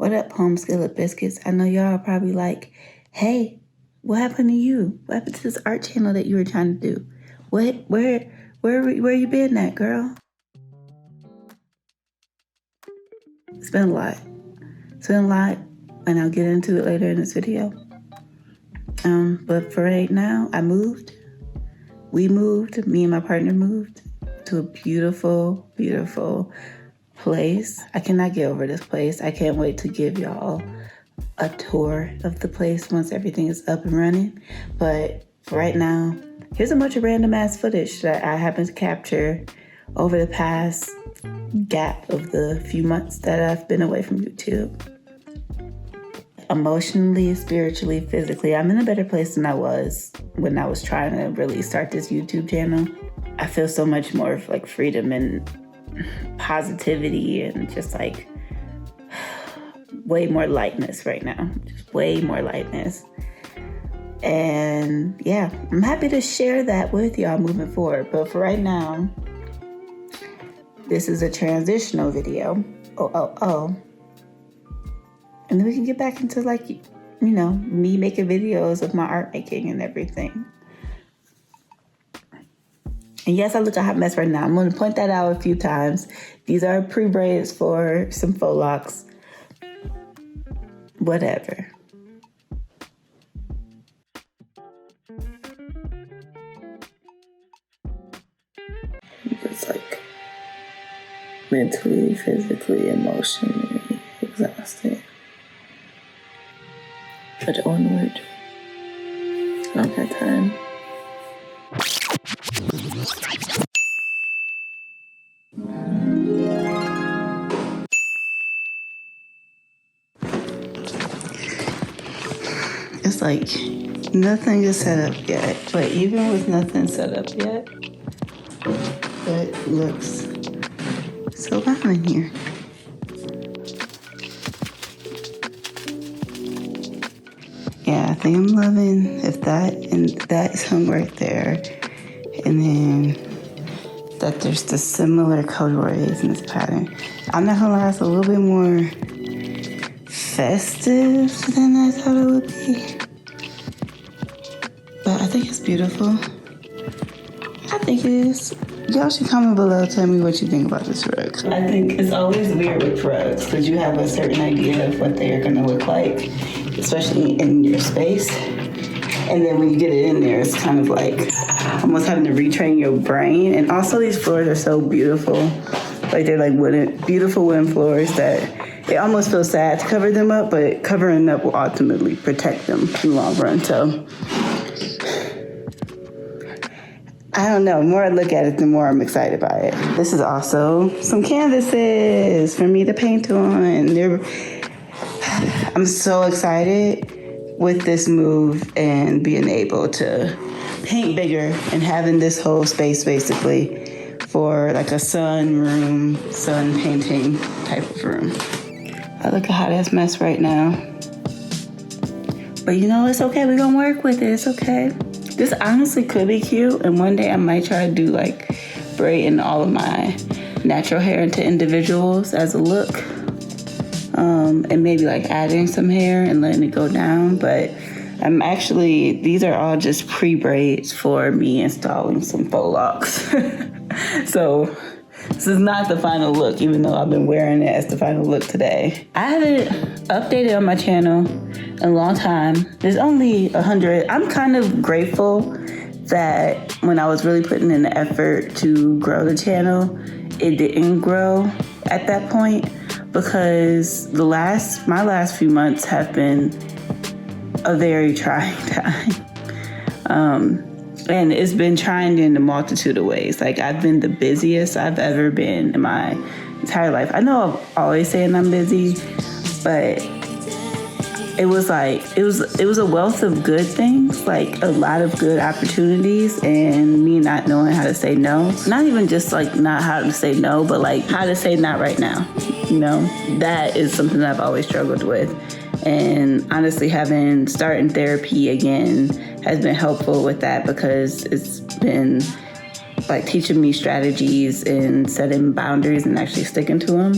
What up, home skillet biscuits? I know y'all are probably like, hey, what happened to you? What happened to this art channel that you were trying to do? Where you been at, girl? It's been a lot. And I'll get into it later in this video. But for right now, we moved, me and my partner moved to a beautiful, beautiful place. I cannot get over this place. I can't wait to give y'all a tour of the place once everything is up and running. But for right now, here's a bunch of random ass footage that I happened to capture over the past gap of the few months that I've been away from YouTube. Emotionally, spiritually, physically, I'm in a better place than I was when I was trying to really start this YouTube channel. I feel so much more of like freedom and positivity and just like way more lightness right now. Just way more lightness. And yeah, I'm happy to share that with y'all moving forward. But for right now, this is a transitional video. And then we can get back into like, you know, me making videos of my art making and everything. And yes, I look a hot mess right now. I'm going to point that out a few times. These are pre-braids for some faux locks. Whatever. It's like mentally, physically, emotionally exhausted. But onward. Not that time. It's like nothing is set up yet. But even with nothing set up yet, it looks so calm in here. Yeah, I think I'm loving if that and that is hung right there. And then that there's the similar colorways in this pattern. I'm not gonna lie, it's a little bit more festive than I thought it would be. But I think it's beautiful. I think it is. Y'all should comment below, tell me what you think about this rug. I think it's always weird with rugs because you have a certain idea of what they are gonna look like, especially in your space. And then when you get it in there, it's kind of like almost having to retrain your brain. And also these floors are so beautiful. Like they're like beautiful wooden floors that it almost feels sad to cover them up, but covering up will ultimately protect them in the long run. So I don't know, the more I look at it, the more I'm excited by it. This is also some canvases for me to paint on. I'm so excited with this move and being able to paint bigger and having this whole space basically for like a sun painting type of room. I look a hot ass mess right now. But you know, it's okay, we're gonna work with it, it's okay. This honestly could be cute, and one day I might try to do like braiding all of my natural hair into individuals as a look. And maybe like adding some hair and letting it go down. But these are all just pre-braids for me installing some faux locks. So this is not the final look, even though I've been wearing it as the final look today. I haven't updated on my channel in a long time. There's only 100. I'm kind of grateful that when I was really putting in the effort to grow the channel, it didn't grow at that point, because my last few months have been a very trying time. And it's been trying in a multitude of ways. Like, I've been the busiest I've ever been in my entire life. I know I'm always saying I'm busy, but it was a wealth of good things, like a lot of good opportunities, and me not knowing how to say no. Not even just like not how to say no, but like how to say not right now. You know, that is something that I've always struggled with. And honestly, starting therapy again has been helpful with that, because it's been like teaching me strategies and setting boundaries and actually sticking to them.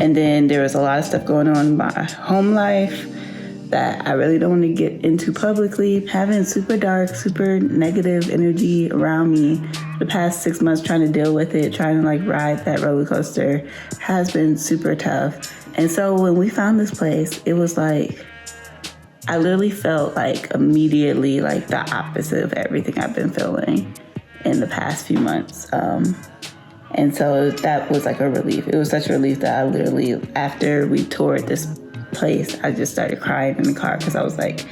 And then there was a lot of stuff going on in my home life that I really don't want to get into publicly. Having super dark, super negative energy around me the past 6 months, trying to deal with it, trying to like ride that roller coaster has been super tough. And so when we found this place, it was like, I literally felt like immediately like the opposite of everything I've been feeling in the past few months. And so that was like a relief. It was such a relief that I literally, after we toured this place, I just started crying in the car because I was like,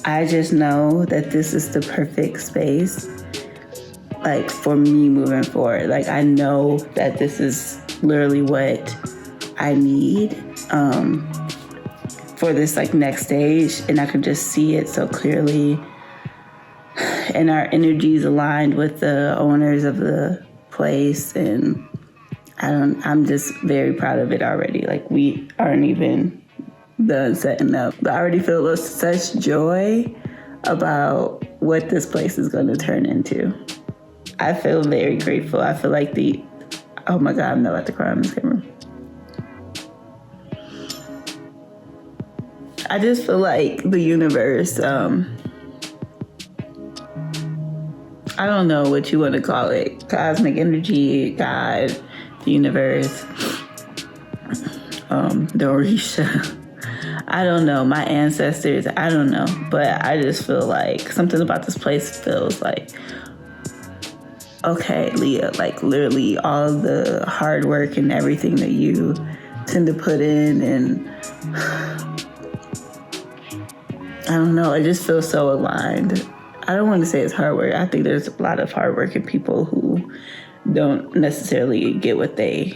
I just know that this is the perfect space, like, for me moving forward. Like, I know that this is literally what I need for this, like, next stage, and I could just see it so clearly. And our energies aligned with the owners of the place, and I'm just very proud of it already. Like, we aren't even done setting up, but I already feel such joy about what this place is going to turn into. I feel very grateful. I feel like oh my God, I'm not about to cry on this camera. I just feel like the universe, I don't know what you want to call it, cosmic energy, God, the universe, the Orisha. I don't know, my ancestors, I don't know, but I just feel like something about this place feels like, okay, Leeya, like literally all the hard work and everything that you tend to put in, and I don't know, it just feels so aligned. I don't want to say it's hard work. I think there's a lot of hardworking people who don't necessarily get what they,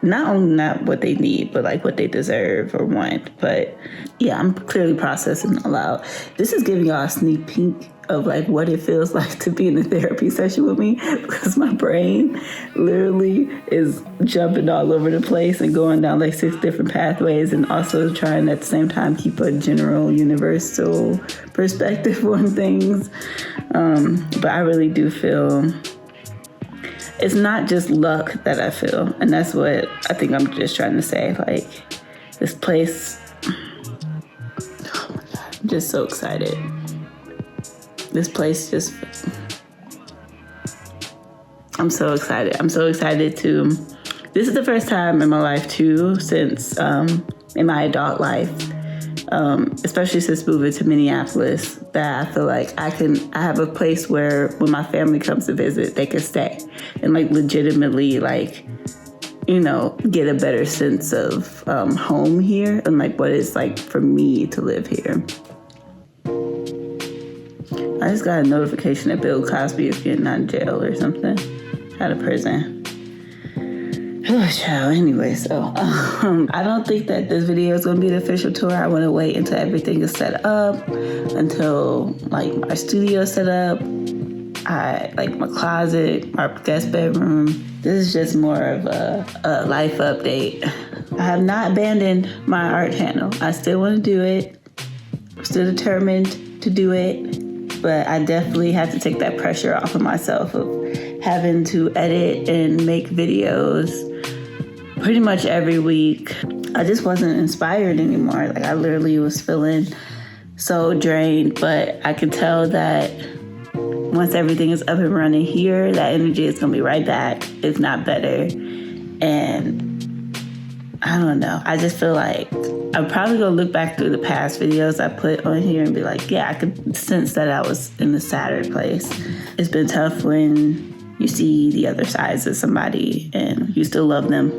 not what they need, but like what they deserve or want. But yeah, I'm clearly processing all out. This is giving y'all a sneak peek of like what it feels like to be in a therapy session with me, because my brain literally is jumping all over the place and going down like 6 different pathways, and also trying at the same time keep a general universal perspective on things. But I really do feel it's not just luck that I feel, and that's what I think I'm just trying to say. Like, this place, oh my God, I'm just so excited. This place just, I'm so excited. I'm so excited this is the first time in my life too, since in my adult life, especially since moving to Minneapolis, that I feel like I have a place where when my family comes to visit, they can stay and like legitimately like, you know, get a better sense of home here and like what it's like for me to live here. I just got a notification that Bill Cosby is getting out of jail or something, out of prison. Oh, child. Anyway, so I don't think that this video is going to be the official tour. I want to wait until everything is set up, until like my studio is set up, like my closet, my guest bedroom. This is just more of a life update. I have not abandoned my art channel. I still want to do it. I'm still determined to do it. But I definitely have to take that pressure off of myself of having to edit and make videos pretty much every week. I just wasn't inspired anymore. Like, I literally was feeling so drained, but I could tell that once everything is up and running here, that energy is going to be right back, if not better. And I don't know. I just feel like I'm probably going to look back through the past videos I put on here and be like, yeah, I could sense that I was in a sadder place. It's been tough when you see the other sides of somebody and you still love them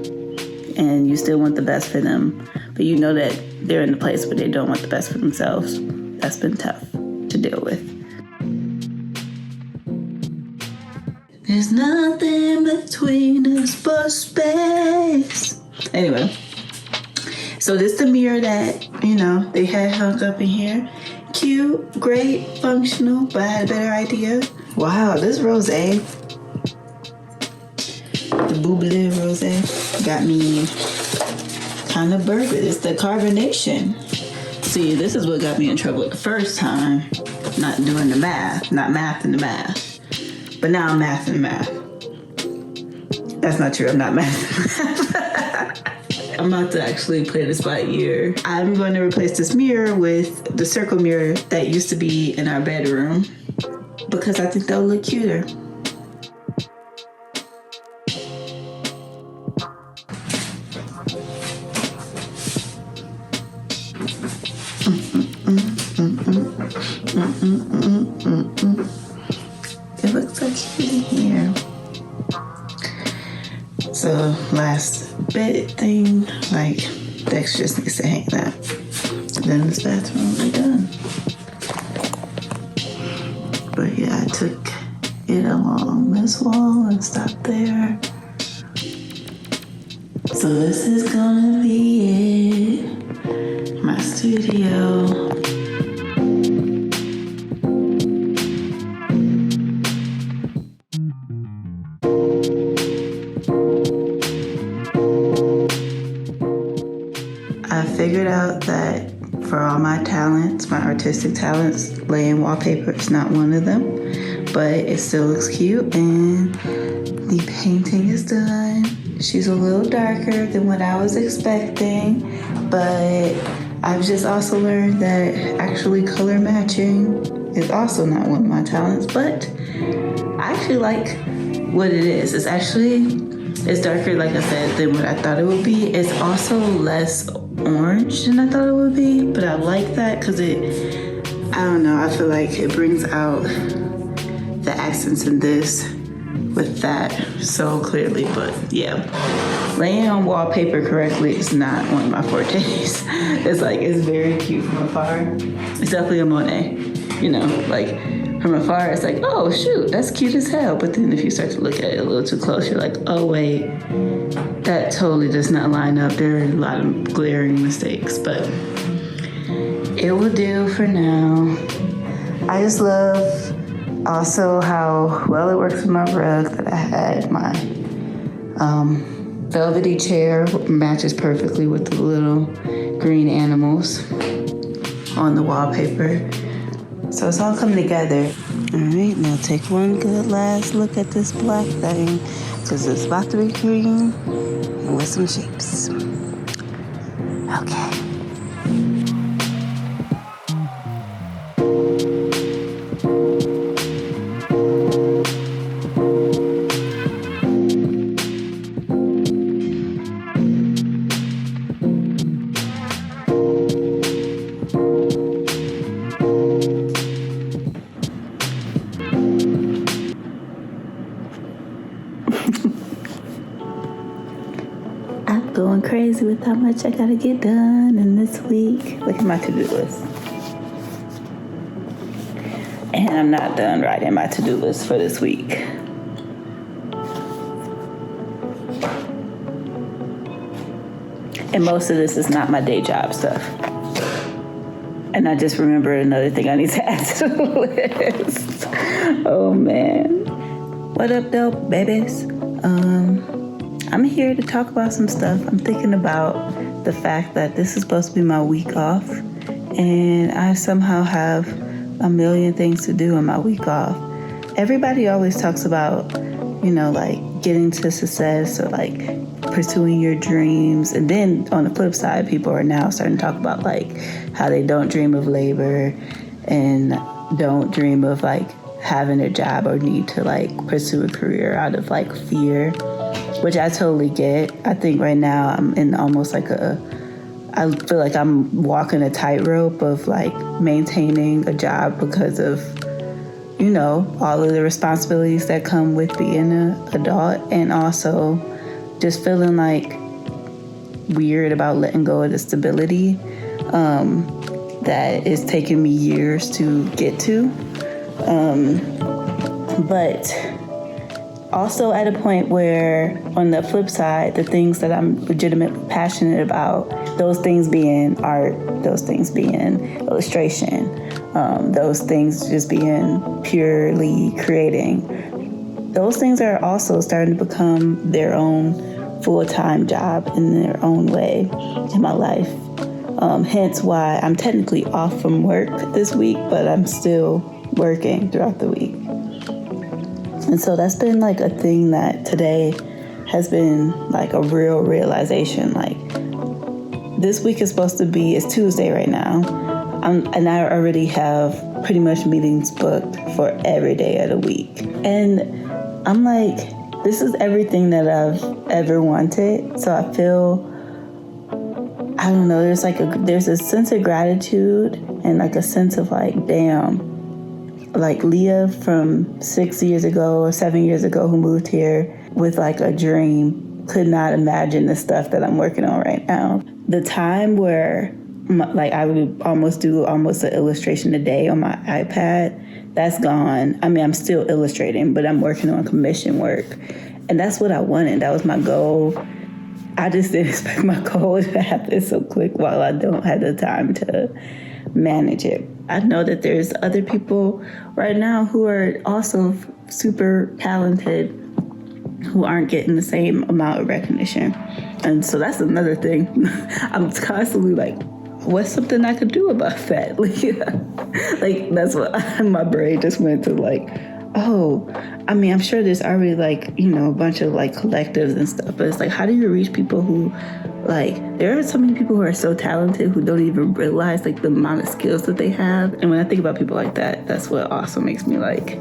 and you still want the best for them, but you know that they're in a place where they don't want the best for themselves. That's been tough to deal with. There's nothing between us but space. Anyway, so this is the mirror that, you know, they had hung up in here. Cute, great, functional, but I had a better idea. Wow, this rosé, the Bubbly rosé, got me kind of bourbon. It's the carbonation. See, this is what got me in trouble the first time. Not doing the math, not mathing the math. But now I'm mathing the math. That's not true, I'm not mathing the math. I'm about to actually play this by ear. I'm going to replace this mirror with the circle mirror that used to be in our bedroom because I think they'll look cuter. It looks so cute in here. So last bit thing, like Dex just needs to hang that. Then this bathroom will be done. But yeah, I took it along this wall and stopped there. So this is gonna be it. My studio. I figured out that for all my talents, my artistic talents, laying wallpaper is not one of them, but it still looks cute, and the painting is done. She's a little darker than what I was expecting, but I've just also learned that actually color matching is also not one of my talents, but I actually like what it is. It's darker, like I said, than what I thought it would be. It's also less orange than I thought it would be, but I like that because I don't know, I feel like it brings out the accents in this with that so clearly. But yeah, laying on wallpaper correctly is not one of my fortes. It's very cute from afar. It's definitely a Monet, like from afar it's like, oh shoot, that's cute as hell, but then if you start to look at it a little too close, you're like, oh wait, that totally does not line up. There are a lot of glaring mistakes, but it will do for now. I just love also how well it works with my rug that I had. My velvety chair matches perfectly with the little green animals on the wallpaper. So it's all coming together. All right, now take one good last look at this black thing, because it's about to be green and with some shapes. Okay. I'm going crazy with how much I gotta get done in this week. Look at my to-do list. And I'm not done writing my to-do list for this week. And most of this is not my day job stuff. And I just remembered another thing I need to add to the list. Oh man. What up, dope babies? I'm here to talk about some stuff. I'm thinking about the fact that this is supposed to be my week off, and I somehow have a million things to do on my week off. Everybody always talks about, like getting to success or like pursuing your dreams. And then on the flip side, people are now starting to talk about like how they don't dream of labor and don't dream of like having a job or need to like pursue a career out of like fear, which I totally get. I think right now I'm in almost like I feel like I'm walking a tightrope of like maintaining a job because of, all of the responsibilities that come with being an adult, and also just feeling like weird about letting go of the stability that is taking me years to get to. But also at a point where, on the flip side, the things that I'm legitimately passionate about, those things being art, those things being illustration, those things just being purely creating, those things are also starting to become their own full-time job in their own way in my life. Hence why I'm technically off from work this week, but I'm still working throughout the week. And so that's been like a thing that today has been like a real realization. Like, this week is supposed to be, it's Tuesday right now. And I already have pretty much meetings booked for every day of the week. And I'm like, this is everything that I've ever wanted. So I feel, I don't know, there's a sense of gratitude and like a sense of like, damn, like Leeya from 6 years ago or 7 years ago who moved here with like a dream could not imagine the stuff that I'm working on right now. The time where like I would do almost an illustration a day on my iPad, that's gone. I mean, I'm still illustrating, but I'm working on commission work. And that's what I wanted. That was my goal. I just didn't expect my goal to happen so quick while I don't have the time to manage it. I know that there's other people right now who are also super talented who aren't getting the same amount of recognition. And so that's another thing. I'm constantly like, what's something I could do about that? Like that's what my brain just went to, like, oh, I mean, I'm sure there's already like, you know, a bunch of like collectives and stuff, but it's like, how do you reach people who, like, there are so many people who are so talented who don't even realize like the amount of skills that they have. And when I think about people like that, that's what also makes me like,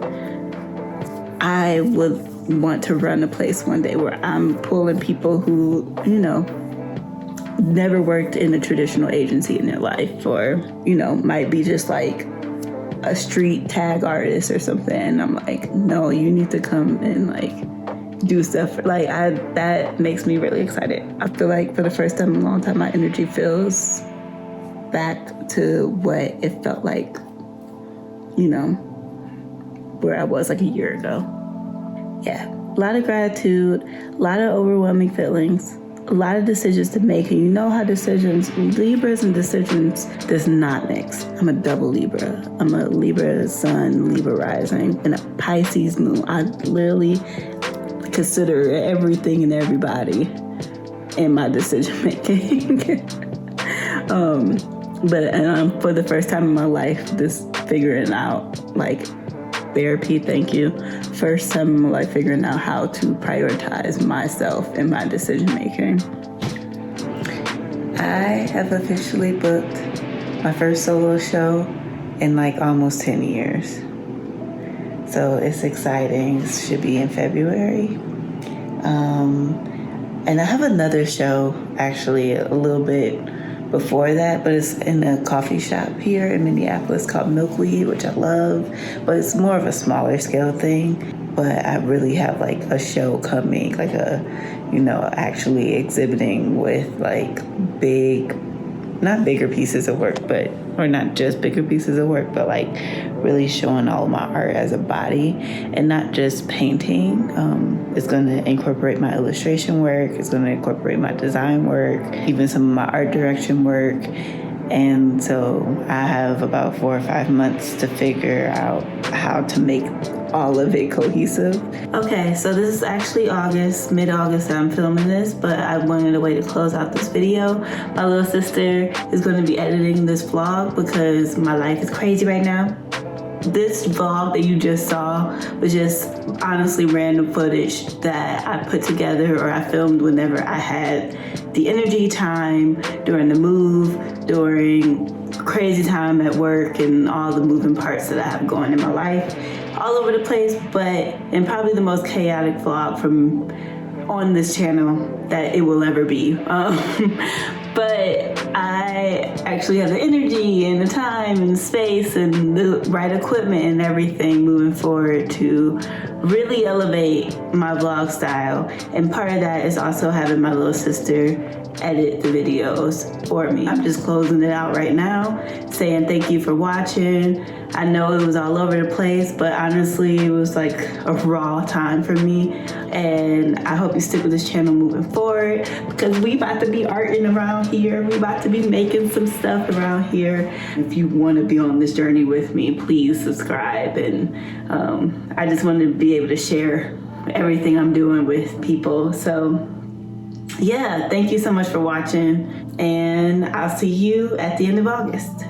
I would want to run a place one day where I'm pulling people who, you know, never worked in a traditional agency in their life, or, you know, might be just like a street tag artist or something. And I'm like, no, you need to come and like do stuff. Like that makes me really excited. I feel like for the first time in a long time, my energy feels back to what it felt like, you know, where I was like a year ago. Yeah, a lot of gratitude, a lot of overwhelming feelings, a lot of decisions to make. And you know how Libras and decisions does not mix. I'm a double Libra. I'm a Libra sun, Libra rising, and a Pisces moon. I literally consider everything and everybody in my decision making. But for the first time in my life, this figuring out, like, therapy, thank you. First time in my life figuring out how to prioritize myself in my decision making. I have officially booked my first solo show in like almost 10 years. So it's exciting. It should be in February. And I have another show actually a little bit before that, but it's in a coffee shop here in Minneapolis called Milkweed, which I love, but it's more of a smaller scale thing. But I really have like a show coming, like actually exhibiting with like not bigger pieces of work, or not just bigger pieces of work, but like really showing all of my art as a body and not just painting. It's going to incorporate my illustration work. It's going to incorporate my design work, even some of my art direction work. And so I have about 4 or 5 months to figure out how to make all of it cohesive. Okay, so this is actually mid-August that I'm filming this, but I wanted a way to close out this video. My little sister is going to be editing this vlog because my life is crazy right now. This vlog that you just saw was just honestly random footage that I put together or I filmed whenever I had the energy, time, during the move, during crazy time at work and all the moving parts that I have going in my life, all over the place, and probably the most chaotic vlog from on this channel that it will ever be. But I actually have the energy and the time and the space and the right equipment and everything moving forward to really elevate my vlog style. And part of that is also having my little sister edit the videos for me. I'm just closing it out right now, saying thank you for watching. I know it was all over the place, but honestly, it was like a raw time for me. And I hope you stick with this channel moving forward because we about to be arting around here. We about to be making some stuff around here. If you want to be on this journey with me, please subscribe. And I just want to be able to share everything I'm doing with people. So yeah, thank you so much for watching, and I'll see you at the end of August.